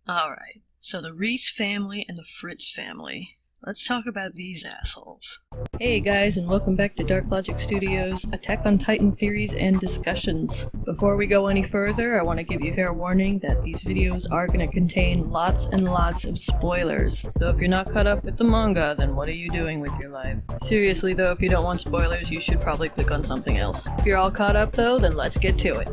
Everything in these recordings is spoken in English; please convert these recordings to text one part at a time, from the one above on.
Alright, so the Reiss family and the Fritz family. Let's talk about these assholes. Hey guys, and welcome back to DarkLogic Studios' Attack on Titan theories and discussions. Before we go any further, I want to give you fair warning that these videos are going to contain lots and lots of spoilers. So if you're not caught up with the manga, then what are you doing with your life? Seriously though, if you don't want spoilers, you should probably click on something else. If you're all caught up though, then let's get to it.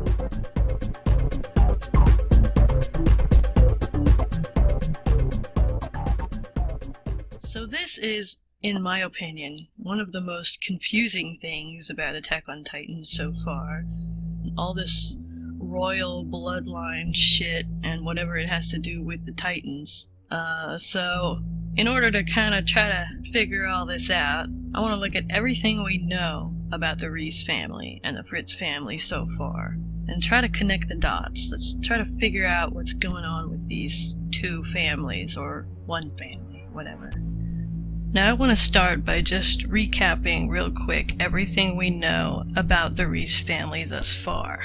So this is, in my opinion, one of the most confusing things about Attack on Titan so far. All this royal bloodline shit and whatever it has to do with the Titans. So in order to kind of try to figure all this out, I want to look at everything we know about the Reiss family and the Fritz family so far, and try to connect the dots. Let's try to figure out what's going on with these two families, or one family, whatever. Now I want to start by just recapping real quick everything we know about the Reiss family thus far.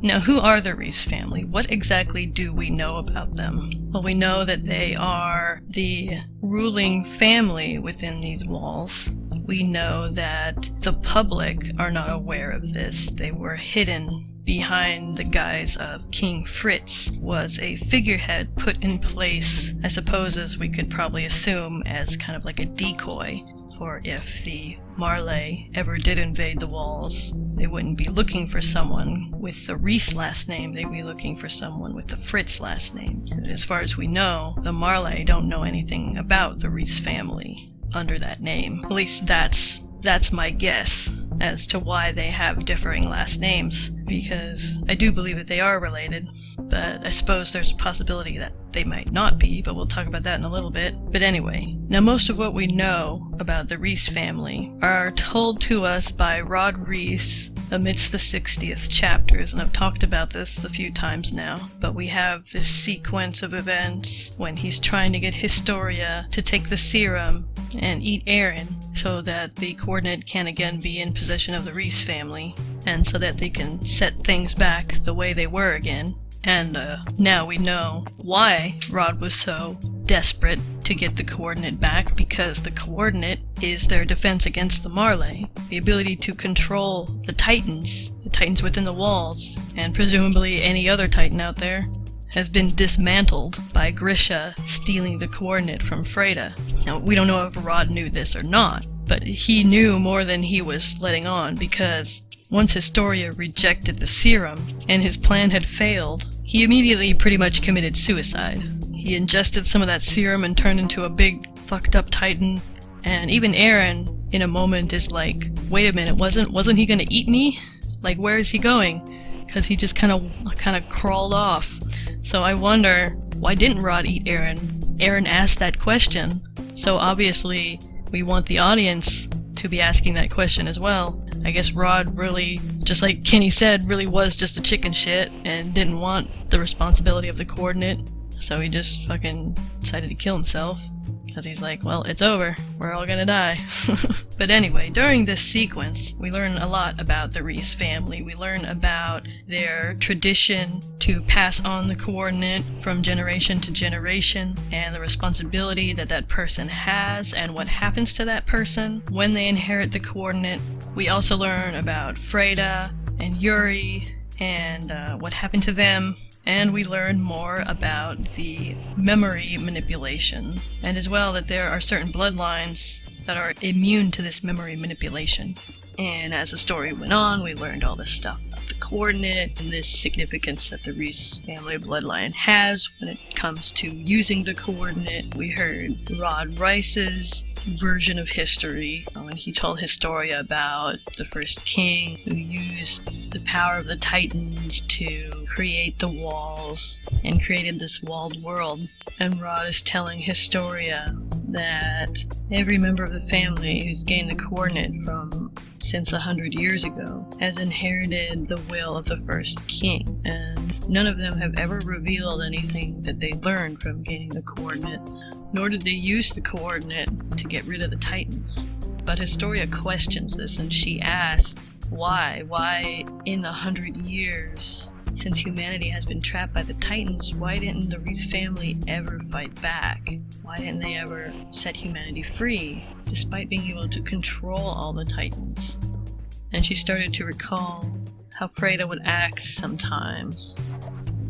Now, who are the Reiss family? What exactly do we know about them? Well, we know that they are the ruling family within these walls. We know that the public are not aware of this. They were hidden behind the guise of King Fritz, was a figurehead put in place, I suppose, as we could probably assume, as kind of like a decoy, for if the Marley ever did invade the walls, they wouldn't be looking for someone with the Reiss last name, they'd be looking for someone with the Fritz last name. As far as we know, the Marley don't know anything about the Reiss family under that name. At least that's my guess as to why they have differing last names, because I do believe that they are related, but I suppose there's a possibility that they might not be, but we'll talk about that in a little bit. But anyway, now most of what we know about the Reiss family are told to us by Rod Reiss amidst the 60th chapters, and I've talked about this a few times now, but we have this sequence of events when he's trying to get Historia to take the serum and eat Eren so that the coordinate can again be in possession of the Reiss family, and so that they can set things back the way they were again. And now we know why Rod was so desperate to get the coordinate back, because the coordinate is their defense against the Marley. The ability to control the Titans within the walls, and presumably any other Titan out there, has been dismantled by Grisha stealing the coordinate from Freda. Now, we don't know if Rod knew this or not, but he knew more than he was letting on, because once Historia rejected the serum and his plan had failed, he immediately pretty much committed suicide. He ingested some of that serum and turned into a big fucked up Titan, and even Eren in a moment is like, wait a minute, wasn't he gonna eat me? Like, where is he going? Because he just kind of crawled off. So I wonder, why didn't Rod eat Eren? Eren asked that question, so obviously we want the audience to be asking that question as well. I guess Rod really, just like Kenny said, really was just a chicken shit and didn't want the responsibility of the coordinate, so he just fucking decided to kill himself. Because he's like, well, it's over. We're all gonna die. But anyway, during this sequence, we learn a lot about the Reiss family. We learn about their tradition to pass on the coordinate from generation to generation, and the responsibility that that person has, and what happens to that person when they inherit the coordinate. We also learn about Freda and Yuri, and what happened to them. And we learn more about the memory manipulation, and as well that there are certain bloodlines that are immune to this memory manipulation. And as the story went on, we learned all this stuff about the coordinate and this significance that the Reiss family bloodline has when it comes to using the coordinate. We heard Rod Reiss's version of history when he told Historia about the first king who used the power of the Titans to create the walls and created this walled world. And Rod is telling Historia that every member of the family who's gained the coordinate from since 100 years ago has inherited the will of the first king, and none of them have ever revealed anything that they learned from gaining the coordinate, nor did they use the coordinate to get rid of the Titans. But Historia questions this, and she asks why? Why in 100 years since humanity has been trapped by the Titans, why didn't the Reiss family ever fight back? Why didn't they ever set humanity free, despite being able to control all the Titans? And she started to recall how Freda would act sometimes.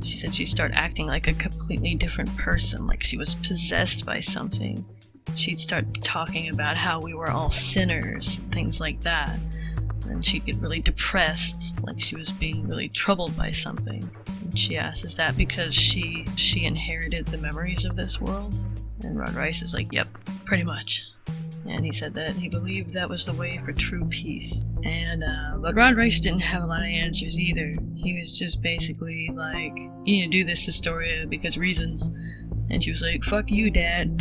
She said she'd start acting like a completely different person, like she was possessed by something. She'd start talking about how we were all sinners, things like that. And she'd get really depressed, like she was being really troubled by something. And she asked, is that because she inherited the memories of this world? And Rod Reiss is like, yep, pretty much. And he said that he believed that was the way for true peace. But Rod Reiss didn't have a lot of answers either. He was just basically like, you need to do this, Historia, because reasons. And she was like, fuck you, Dad.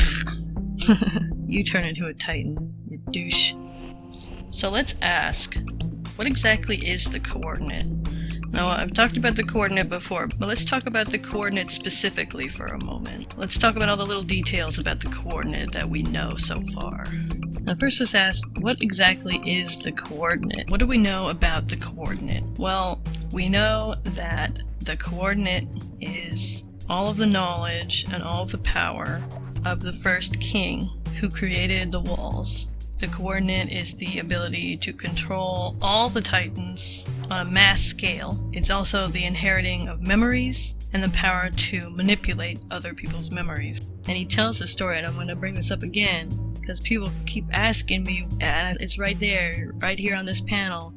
You turn into a Titan, you douche. So let's ask, what exactly is the coordinate? Now, I've talked about the coordinate before, but let's talk about the coordinate specifically for a moment. Let's talk about all the little details about the coordinate that we know so far. Now, first let's ask, what exactly is the coordinate? What do we know about the coordinate? Well, we know that the coordinate is all of the knowledge and all of the power of the first king who created the walls. The coordinate is the ability to control all the Titans on a mass scale. It's also the inheriting of memories and the power to manipulate other people's memories. And he tells the story, and I'm going to bring this up again, because people keep asking me, and it's right there, right here on this panel,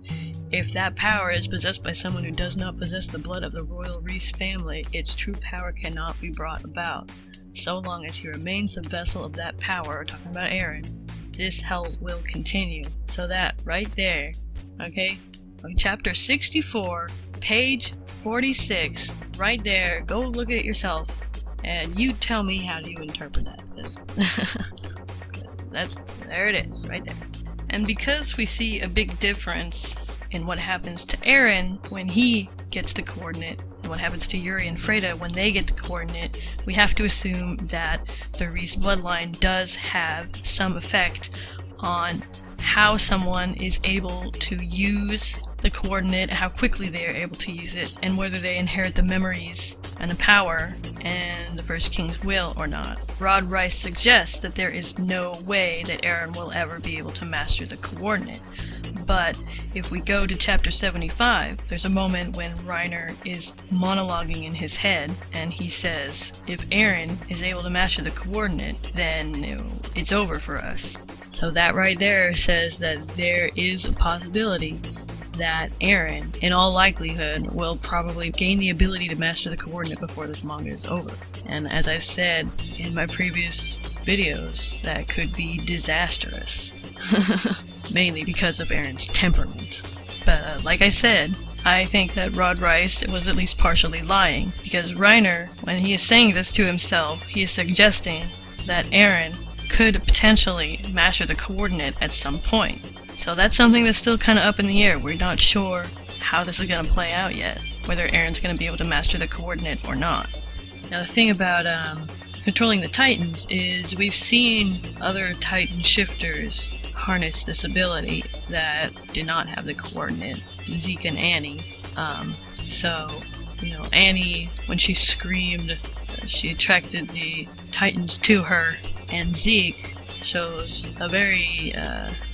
if that power is possessed by someone who does not possess the blood of the royal Reiss family, its true power cannot be brought about. So long as he remains the vessel of that power, we're talking about Eren, this hell will continue. So that right there, okay, chapter 64, page 46, right there, go look at it yourself, and you tell me how do you interpret that. There it is, right there. And because we see a big difference in what happens to Eren when he gets the coordinate, and what happens to Yuri and Freda when they get the coordinate, we have to assume that the Reiss bloodline does have some effect on how someone is able to use the coordinate, how quickly they are able to use it, and whether they inherit the memories and the power and the First King's will or not. Rod Reiss suggests that there is no way that Eren will ever be able to master the coordinate. But if we go to chapter 75, there's a moment when Reiner is monologuing in his head, and he says, if Eren is able to master the coordinate, then it's over for us. So that right there says that there is a possibility that Eren, in all likelihood, will probably gain the ability to master the coordinate before this manga is over. And as I said in my previous videos, that could be disastrous. Mainly because of Eren's temperament. But like I said, I think that Rod Reiss was at least partially lying, because Reiner, when he is saying this to himself, he is suggesting that Eren could potentially master the coordinate at some point. So that's something that's still kind of up in the air. We're not sure how this is going to play out yet, whether Eren's going to be able to master the coordinate or not. Now the thing about controlling the Titans is we've seen other Titan shifters harness this ability that did not have the coordinate, Zeke and Annie. Annie, when she screamed, she attracted the Titans to her, and Zeke shows a very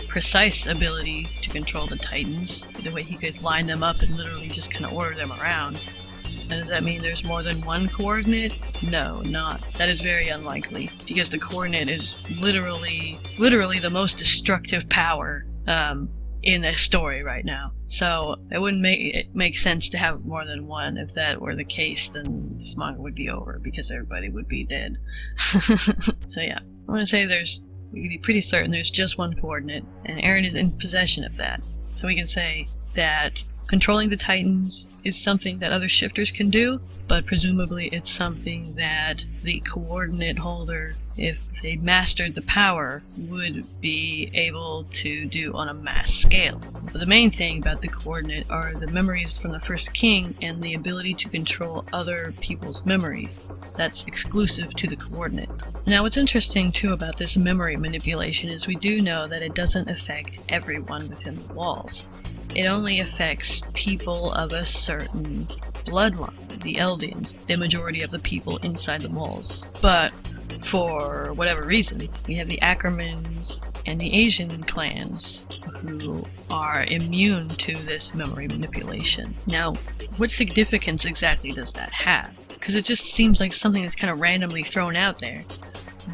precise ability to control the Titans, the way he could line them up and literally just kind of order them around. Now, does that mean there's more than one coordinate? No, not. That is very unlikely, because the coordinate is literally the most destructive power in the story right now. So it wouldn't make sense to have more than one. If that were the case, then this manga would be over, because everybody would be dead. So yeah, I want to say we can be pretty certain there's just one coordinate, and Eren is in possession of that. So we can say that controlling the Titans is something that other shifters can do, but presumably it's something that the coordinate holder, if they mastered the power, would be able to do on a mass scale. But the main thing about the coordinate are the memories from the First King and the ability to control other people's memories. That's exclusive to the coordinate. Now what's interesting too about this memory manipulation is we do know that it doesn't affect everyone within the walls. it only affects people of a certain bloodline, the Eldians, the majority of the people inside the walls. But for whatever reason, we have the Ackermans and the Asian clans who are immune to this memory manipulation. Now, what significance exactly does that have? Because it just seems like something that's kind of randomly thrown out there.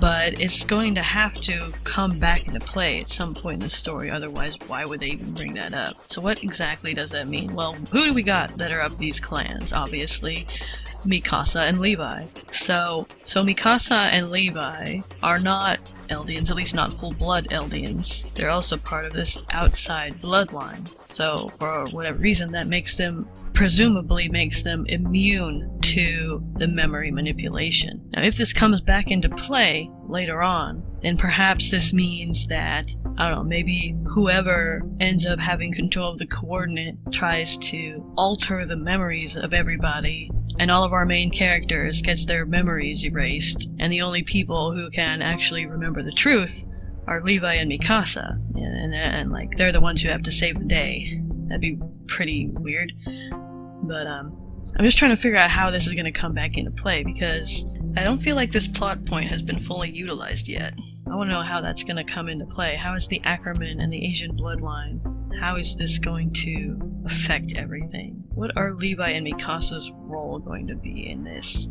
But it's going to have to come back into play at some point in the story, otherwise why would they even bring that up? So what exactly does that mean? Well, who do we got that are of these clans? Obviously, Mikasa and Levi. So Mikasa and Levi are not Eldians, at least not full-blood Eldians. They're also part of this outside bloodline. So for whatever reason, that presumably makes them immune to the memory manipulation. Now, if this comes back into play later on, then perhaps this means that, I don't know, maybe whoever ends up having control of the coordinate tries to alter the memories of everybody, and all of our main characters gets their memories erased, and the only people who can actually remember the truth are Levi and Mikasa, and like, they're the ones who have to save the day. That'd be pretty weird. But I'm just trying to figure out how this is going to come back into play, because I don't feel like this plot point has been fully utilized yet. I want to know how that's going to come into play. How is the Ackerman and the Asian bloodline, how is this going to affect everything? What are Levi and Mikasa's role going to be in this?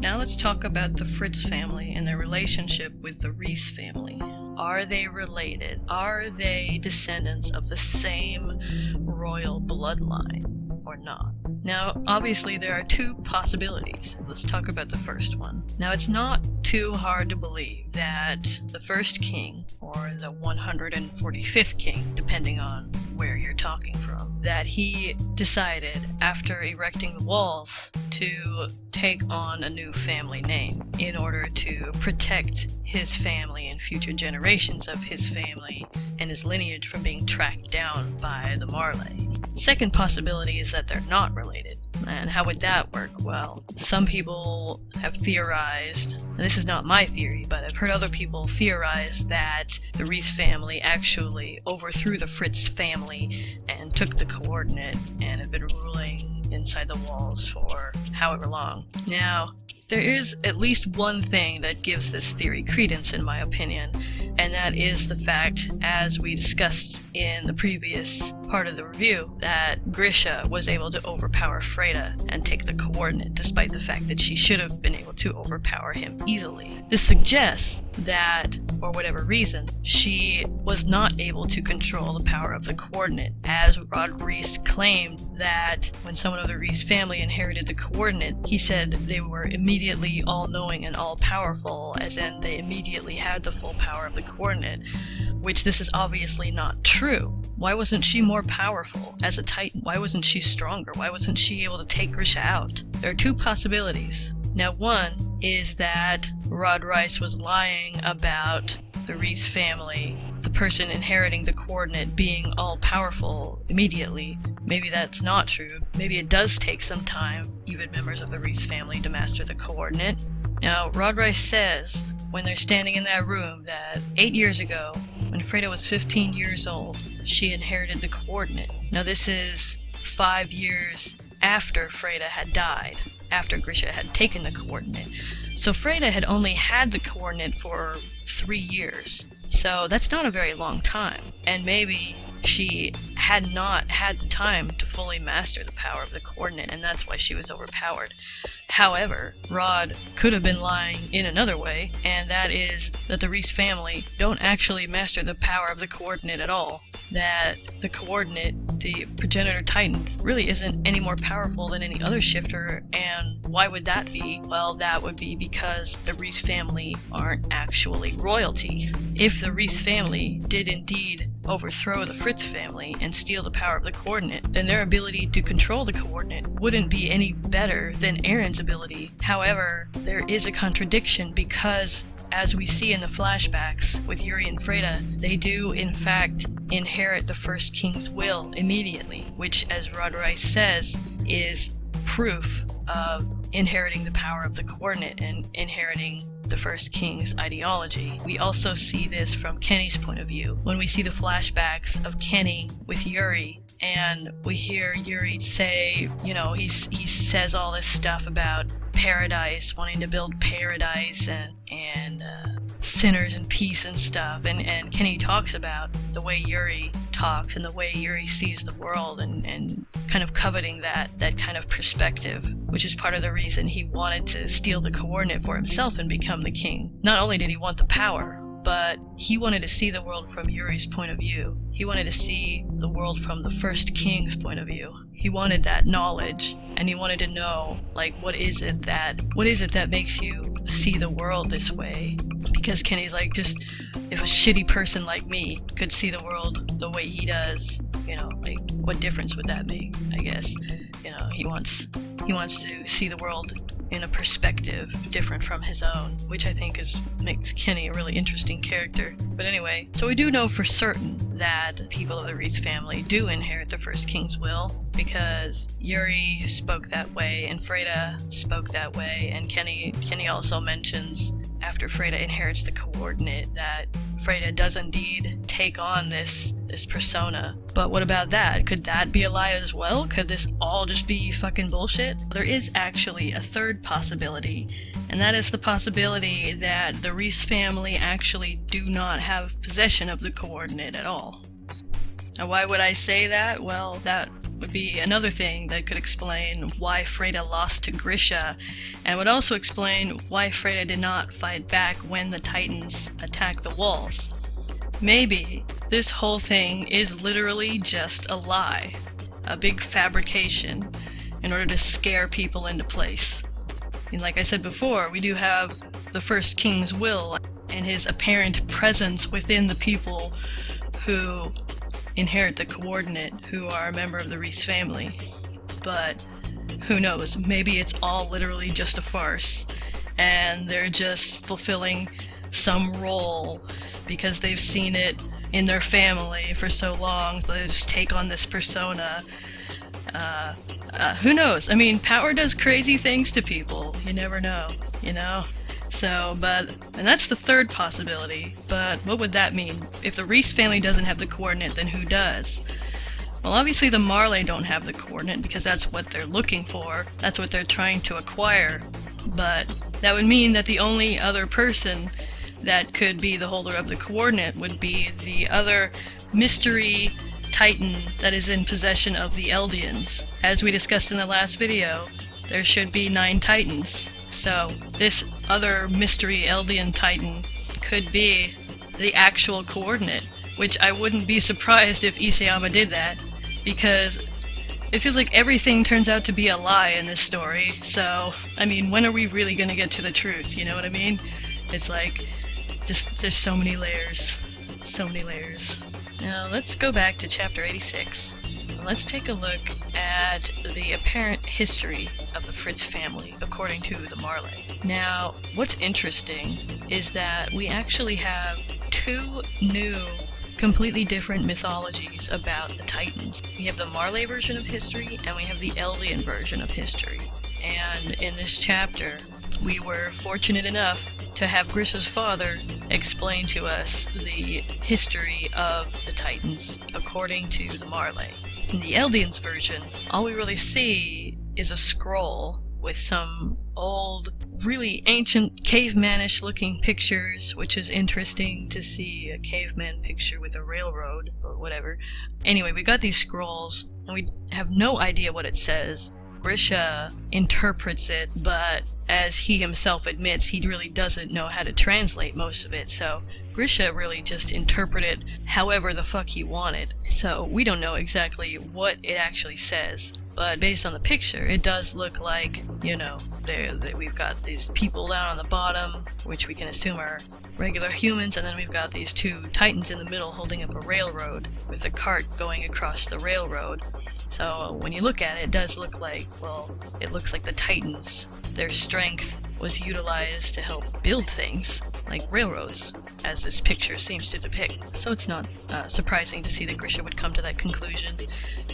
Now let's talk about the Fritz family and their relationship with the Reiss family. Are they related? Are they descendants of the same royal bloodline or not? Now, obviously there are two possibilities. Let's talk about the first one. Now, it's not too hard to believe that the first king, or the 145th king, depending on where you're talking from, that he decided after erecting the walls to take on a new family name in order to protect his family and future generations of his family and his lineage from being tracked down by the Marley. Second possibility is that they're not related. And how would that work? Well, some people have theorized, and this is not my theory, but I've heard other people theorize that the Reiss family actually overthrew the Fritz family and took the coordinate and have been ruling inside the walls for however long. Now, there is at least one thing that gives this theory credence, in my opinion, and that is the fact, as we discussed in the previous part of the review, that Grisha was able to overpower Freda and take the coordinate, despite the fact that she should have been able to overpower him easily. This suggests that, for whatever reason, she was not able to control the power of the coordinate, as Rod Reiss claimed that when someone of the Reiss family inherited the coordinate, he said they were immediately all-knowing and all-powerful, as in they immediately had the full power of the coordinate, which this is obviously not true. Why wasn't she more powerful as a Titan? Why wasn't she stronger? Why wasn't she able to take Grisha out? There are two possibilities. Now, one is that Rod Reiss was lying about the Reiss family, the person inheriting the coordinate, being all-powerful immediately. Maybe that's not true. Maybe it does take some time, even members of the Reiss family, to master the coordinate. Now, Rod Reiss says, when they're standing in that room, that 8 years ago, when Freda was 15 years old, she inherited the coordinate. Now, this is 5 years after Freda had died, after Grisha had taken the coordinate. So Freda had only had the coordinate for 3 years. So that's not a very long time. And maybe she had not had the time to fully master the power of the coordinate, and that's why she was overpowered. However, Rod could have been lying in another way, and that is that the Reiss family don't actually master the power of the coordinate at all. That the coordinate, the progenitor Titan, really isn't any more powerful than any other shifter, and why would that be? Well, that would be because the Reiss family aren't actually royalty. If the Reiss family did indeed overthrow the Fritz family and steal the power of the coordinate, then their ability to control the coordinate wouldn't be any better than Aaron's ability. However, there is a contradiction, because as we see in the flashbacks with Yuri and Freda, they do in fact inherit the first king's will immediately, which, as Rod Reiss says, is proof of inheriting the power of the coordinate and inheriting the First King's ideology. We also see this from Kenny's point of view. When we see the flashbacks of Kenny with Yuri, and we hear Yuri say, you know, he says all this stuff about paradise, wanting to build paradise and sinners and peace and stuff, and Kenny talks about the way Yuri talks and the way Yuri sees the world, and kind of coveting that kind of perspective, which is part of the reason he wanted to steal the coordinate for himself and become the king. Not only did he want the power, but he wanted to see the world from Yuri's point of view. He wanted to see the world from the First King's point of view. He wanted that knowledge, and he wanted to know, like, what is it that makes you see the world this way? Because Kenny's like, just, if a shitty person like me could see the world the way he does, you know, like, what difference would that make? I guess, you know, he wants to see the world in a perspective different from his own, which I think makes Kenny a really interesting character. But anyway, so we do know for certain that people of the Reiss family do inherit the First King's will, because Yuri spoke that way, and Freda spoke that way, and Kenny also mentions after Freda inherits the coordinate that Freda does indeed take on this persona. But what about that? Could that be a lie as well? Could this all just be fucking bullshit? There is actually a third possibility, and that is the possibility that the Reiss family actually do not have possession of the coordinate at all. Now, why would I say that? Well, that would be another thing that could explain why Freda lost to Grisha, and would also explain why Freda did not fight back when the Titans attacked the walls. Maybe this whole thing is literally just a lie, a big fabrication, in order to scare people into place. And like I said before, we do have the First King's will and his apparent presence within the people who inherit the coordinate, who are a member of the Reiss family. But who knows, maybe it's all literally just a farce, and they're just fulfilling some role because they've seen it in their family for so long, so they just take on this persona. Who knows? I mean, power does crazy things to people. You never know, you know? So, and that's the third possibility, but what would that mean? If the Reiss family doesn't have the coordinate, then who does? Well, obviously the Marley don't have the coordinate because that's what they're looking for. That's what they're trying to acquire. But that would mean that the only other person that could be the holder of the coordinate would be the other mystery Titan that is in possession of the Eldians. As we discussed in the last video, there should be 9 Titans. So this other mystery Eldian Titan could be the actual coordinate, which I wouldn't be surprised if Isayama did that, because it feels like everything turns out to be a lie in this story. So, I mean, when are we really gonna get to the truth, you know what I mean? It's like, just, there's so many layers. So many layers. Now, let's go back to chapter 86. Let's take a look at the apparent history of the Fritz family, according to the Marley. Now, what's interesting is that we actually have 2 new, completely different mythologies about the Titans. We have the Marley version of history, and we have the Eldian version of history. And in this chapter, we were fortunate enough to have Grisha's father explain to us the history of the Titans, according to the Marley. In the Eldians version, all we really see is a scroll with some old, really ancient cavemanish looking pictures, which is interesting to see a caveman picture with a railroad, or whatever. Anyway, we got these scrolls, and we have no idea what it says. Grisha interprets it, but as he himself admits, he really doesn't know how to translate most of it, so Grisha really just interpreted however the fuck he wanted. So we don't know exactly what it actually says, but based on the picture, it does look like, you know, we've got these people down on the bottom, which we can assume are regular humans, and then we've got these 2 Titans in the middle holding up a railroad with a cart going across the railroad. So when you look at it, it does look like, well, it looks like the Titans, their strength was utilized to help build things, like railroads, as this picture seems to depict. So it's not surprising to see that Grisha would come to that conclusion.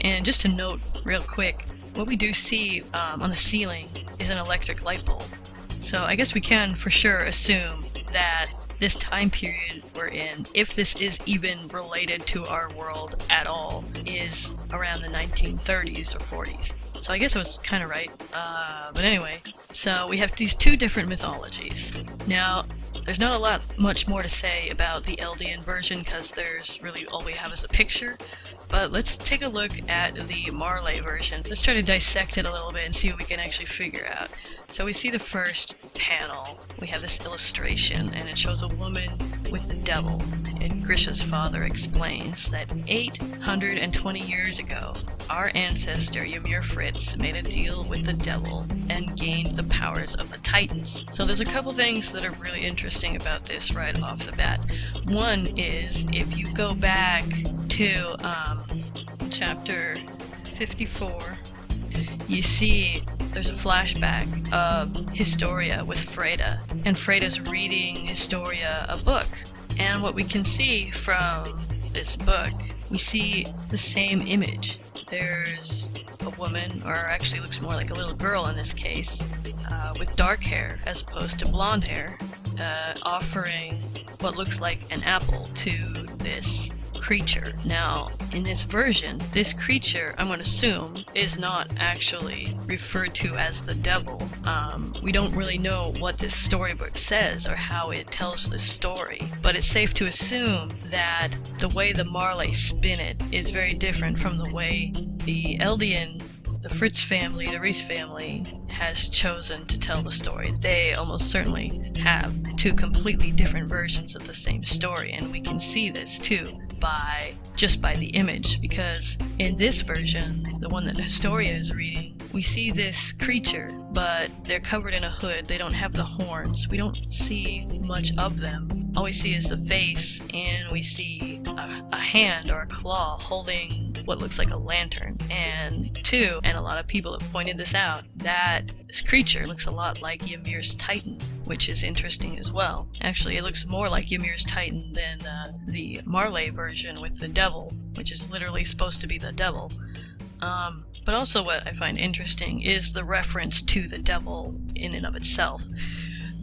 And just to note real quick, what we do see on the ceiling is an electric light bulb. So I guess we can for sure assume that this time period we're in, if this is even related to our world at all, is around the 1930s or 40s. So I guess I was kind of right. But anyway, so we have these two different mythologies. Now, there's not much more to say about the Eldian version because there's really all we have is a picture. But let's take a look at the Marley version. Let's try to dissect it a little bit and see what we can actually figure out. So we see the first panel. We have this illustration, and it shows a woman with the devil. And Grisha's father explains that 820 years ago, our ancestor Ymir Fritz made a deal with the devil and gained the powers of the Titans. So there's a couple things that are really interesting about this right off the bat. One is, if you go back to chapter 54, you see there's a flashback of Historia with Freda, and Freda's reading Historia a book. And what we can see from this book, we see the same image. There's a woman, or actually looks more like a little girl in this case, with dark hair as opposed to blonde hair, offering what looks like an apple to this creature. Now, in this version, this creature, I'm going to assume, is not actually referred to as the devil. We don't really know what this storybook says or how it tells the story, but it's safe to assume that the way the Marley spin it is very different from the way the Eldian, the Fritz family, the Reiss family, has chosen to tell the story. They almost certainly have two completely different versions of the same story, and we can see this too just by the image, because in this version, the one that Historia is reading, we see this creature, but they're covered in a hood. They don't have the horns. We don't see much of them. All we see is the face, and we see a hand or a claw holding what looks like a lantern. And two, and a lot of people have pointed this out, that this creature looks a lot like Ymir's Titan, which is interesting as well. Actually, it looks more like Ymir's Titan than the Marley version with the devil, which is literally supposed to be the devil. But also what I find interesting is the reference to the devil in and of itself.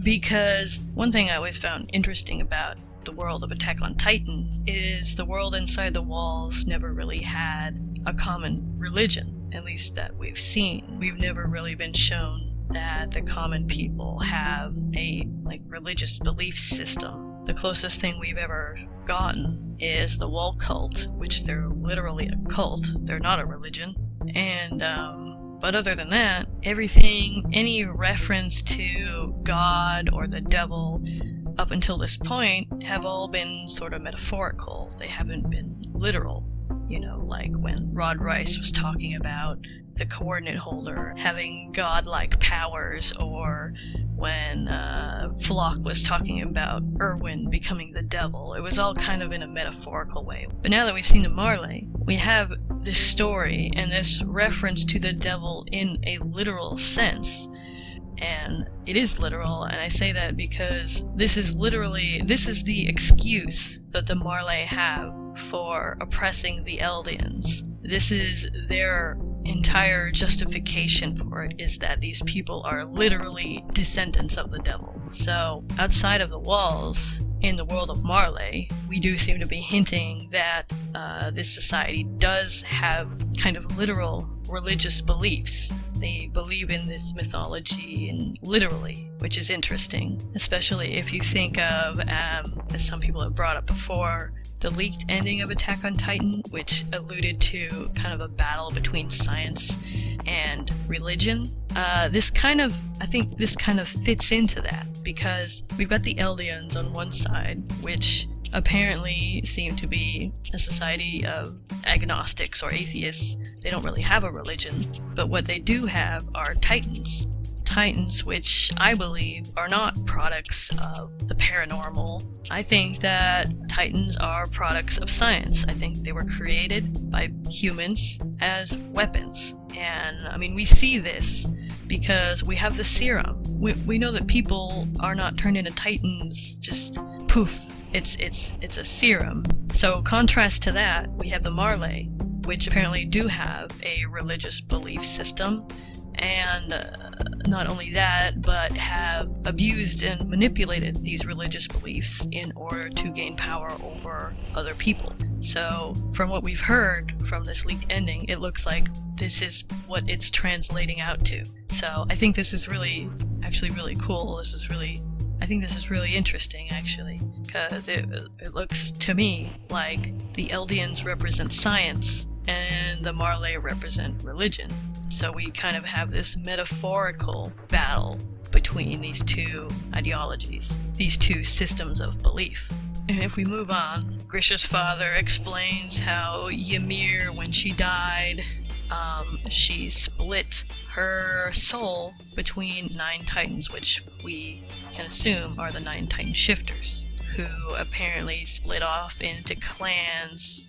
Because one thing I always found interesting about the world of Attack on Titan is the world inside the walls never really had a common religion, at least that we've seen. We've never really been shown that the common people have a religious belief system. The closest thing we've ever gotten is the wall cult, which they're literally a cult. They're not a religion. And but other than that, everything, any reference to God or the devil up until this point have all been sort of metaphorical. They haven't been literal. You know, like when Rod Reiss was talking about the coordinate holder having godlike powers, or when Flock was talking about Irwin becoming the devil. It was all kind of in a metaphorical way. But now that we've seen the Marley, we have this story and this reference to the devil in a literal sense. And it is literal, and I say that because this is the excuse that the Marley have for oppressing the Eldians. This is their entire justification for it, is that these people are literally descendants of the devil. So, outside of the walls, in the world of Marley, we do seem to be hinting that this society does have kind of literal religious beliefs. They believe in this mythology and literally, which is interesting, especially if you think of, as some people have brought up before, the leaked ending of Attack on Titan, which alluded to kind of a battle between science and religion. I think this kind of fits into that, because we've got the Eldians on one side, which apparently seem to be a society of agnostics or atheists. They don't really have a religion, but what they do have are Titans. Titans, which I believe are not products of the paranormal. I think that Titans are products of science. I think they were created by humans as weapons. And I mean, we see this because we have the serum. We know that people are not turned into Titans just poof. It's a serum. So contrast to that, we have the Marley, which apparently do have a religious belief system, and not only that, but have abused and manipulated these religious beliefs in order to gain power over other people. So, from what we've heard from this leaked ending, it looks like this is what it's translating out to. So, I think this is really cool. I think this is really interesting, actually, because it looks to me like the Eldians represent science and the Marley represent religion. So we kind of have this metaphorical battle between these two ideologies, these two systems of belief. And if we move on, Grisha's father explains how Ymir, when she died, she split her soul between 9 titans, which we can assume are the 9 titan shifters, who apparently split off into clans,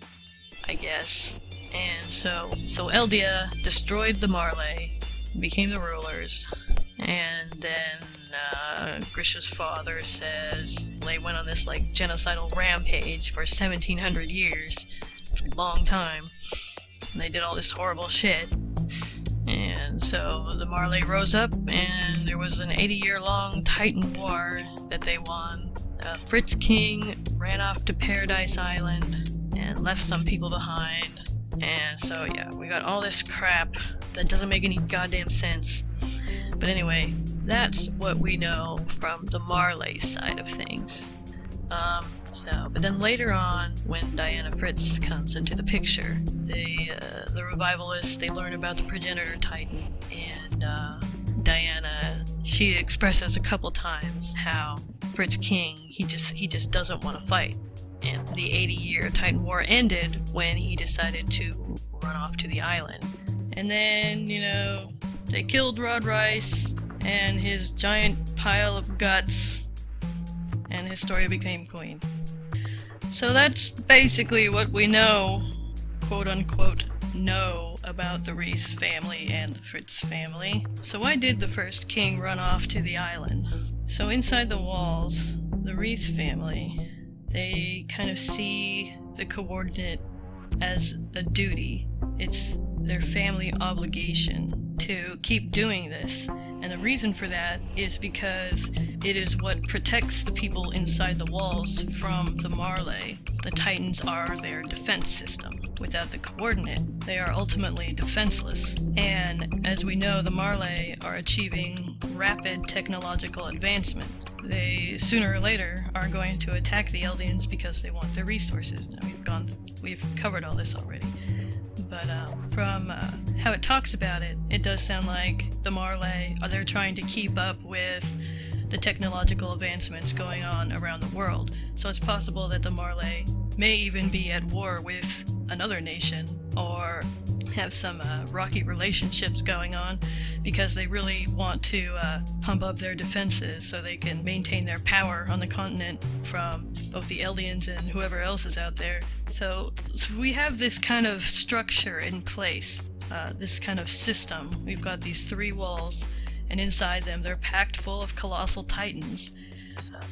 I guess. And so Eldia destroyed the Marley, became the rulers, and then Grisha's father says they went on this like genocidal rampage for 1700 years. It's a long time. And they did all this horrible shit. And so the Marley rose up, and there was an 80-year-long Titan war that they won. Fritz King ran off to Paradise Island and left some people behind. And so yeah, we got all this crap that doesn't make any goddamn sense. But anyway, that's what we know from the Marley side of things. But then later on, when Diana Fritz comes into the picture, the revivalists, they learn about the progenitor titan, and Diana, she expresses a couple times how Fritz King, he just doesn't want to fight. And the 80-year Titan War ended when he decided to run off to the island. And then, they killed Rod Reiss and his giant pile of guts, and Historia became queen. So that's basically what we know, quote-unquote, know about the Reiss family and the Fritz family. So why did the first king run off to the island? So inside the walls, the Reiss family, they kind of see the coordinate as a duty. It's their family obligation to keep doing this. And the reason for that is because it is what protects the people inside the walls from the Marley. The Titans are their defense system. Without the coordinate, they are ultimately defenseless. And as we know, the Marley are achieving rapid technological advancement. They, sooner or later, are going to attack the Eldians because they want their resources. Now, we've covered all this already. But from how it talks about it, it does sound like the Marley, they're trying to keep up with the technological advancements going on around the world. So it's possible that the Marley may even be at war with another nation, or have some rocky relationships going on, because they really want to pump up their defenses so they can maintain their power on the continent from both the Eldians and whoever else is out there. So we have this kind of structure in place, this kind of system. We've got these 3 walls, and inside them they're packed full of colossal titans,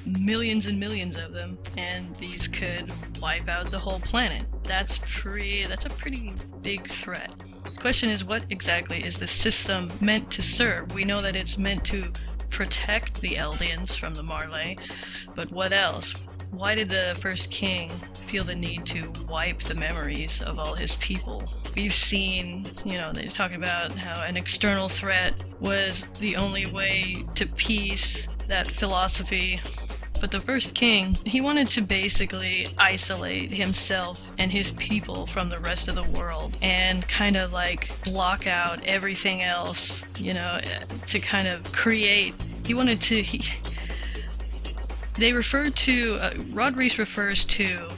millions and millions of them, and these could wipe out the whole planet. That's a pretty big threat. The question is, what exactly is the system meant to serve? We know that it's meant to protect the Eldians from the Marley, but what else? Why did the first king feel the need to wipe the memories of all his people? We've seen, they're talking about how an external threat was the only way to peace, that philosophy. But the first king, he wanted to basically isolate himself and his people from the rest of the world and kind of like block out everything else, to kind of create. He wanted to, they refer to, Rod Reiss refers to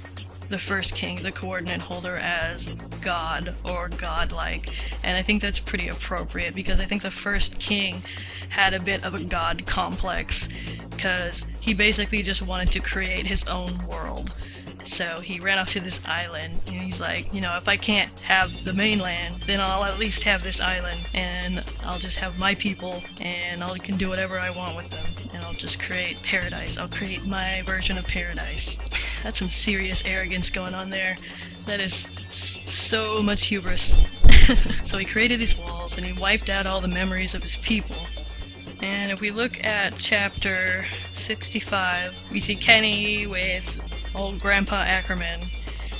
the first king, the coordinate holder, as God or godlike, and I think that's pretty appropriate, because I think the first king had a bit of a god complex, because he basically just wanted to create his own world. So he ran off to this island, and he's like, if I can't have the mainland, then I'll at least have this island, and I'll just have my people, and I can do whatever I want with them, and I'll just create paradise. I'll create my version of paradise. That's some serious arrogance going on there. That is so much hubris. So he created these walls and he wiped out all the memories of his people. And if we look at chapter 65, we see Kenny with old Grandpa Ackerman,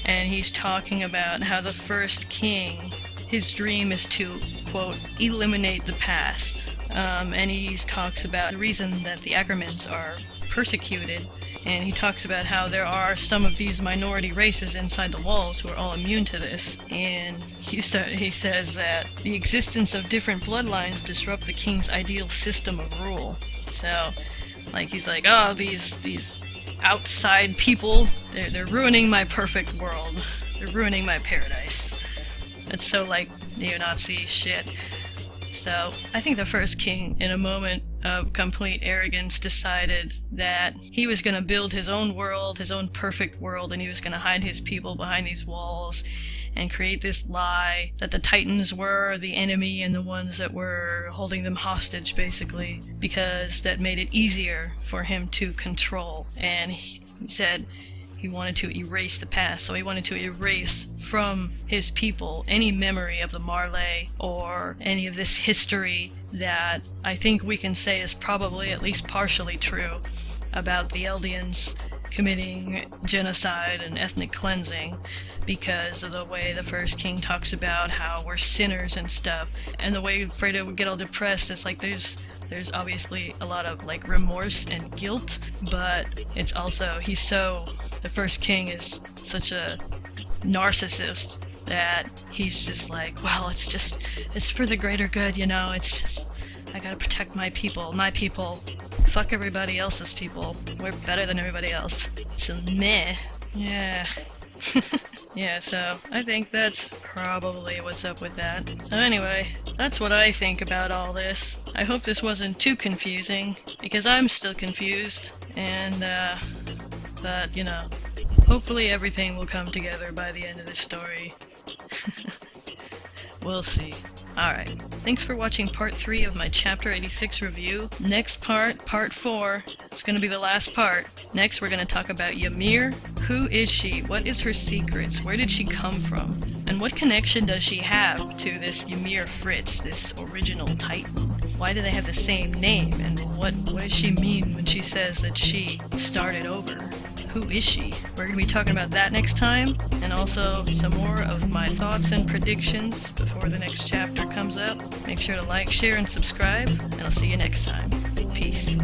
and he's talking about how the first king, his dream is to, quote, eliminate the past. And he talks about the reason that the Ackermans are persecuted, and he talks about how there are some of these minority races inside the walls who are all immune to this. And he says that the existence of different bloodlines disrupt the king's ideal system of rule. So, like, he's like, oh, these outside people, they're ruining my perfect world. They're ruining my paradise. That's so, like, neo-Nazi shit. So, I think the first king, in a moment of complete arrogance, decided that he was going to build his own world, his own perfect world, and he was going to hide his people behind these walls and create this lie that the Titans were the enemy and the ones that were holding them hostage, basically, because that made it easier for him to control. And he said he wanted to erase the past, so he wanted to erase from his people any memory of the Marley or any of this history that I think we can say is probably at least partially true about the Eldians committing genocide and ethnic cleansing, because of the way the first king talks about how we're sinners and stuff, and the way Fredo would get all depressed. It's like there's obviously a lot of like remorse and guilt, but it's also the first king is such a narcissist that he's just like, well, it's for the greater good, you know, it's just, I gotta protect my people, fuck everybody else's people, we're better than everybody else, so meh, yeah. Yeah, so I think that's probably what's up with that. So anyway, that's what I think about all this. I hope this wasn't too confusing, because I'm still confused, and but, you know, hopefully everything will come together by the end of this story. We'll see. Alright, thanks for watching part 3 of my chapter 86 review. Next part, part 4, it's going to be the last part. Next we're going to talk about Ymir. Who is she? What is her secrets? Where did she come from? And what connection does she have to this Ymir Fritz, this original Titan? Why do they have the same name? And what does she mean when she says that she started over? Who is she? We're going to be talking about that next time, and also some more of my thoughts and predictions before the next chapter comes up. Make sure to like, share, and subscribe, and I'll see you next time. Peace.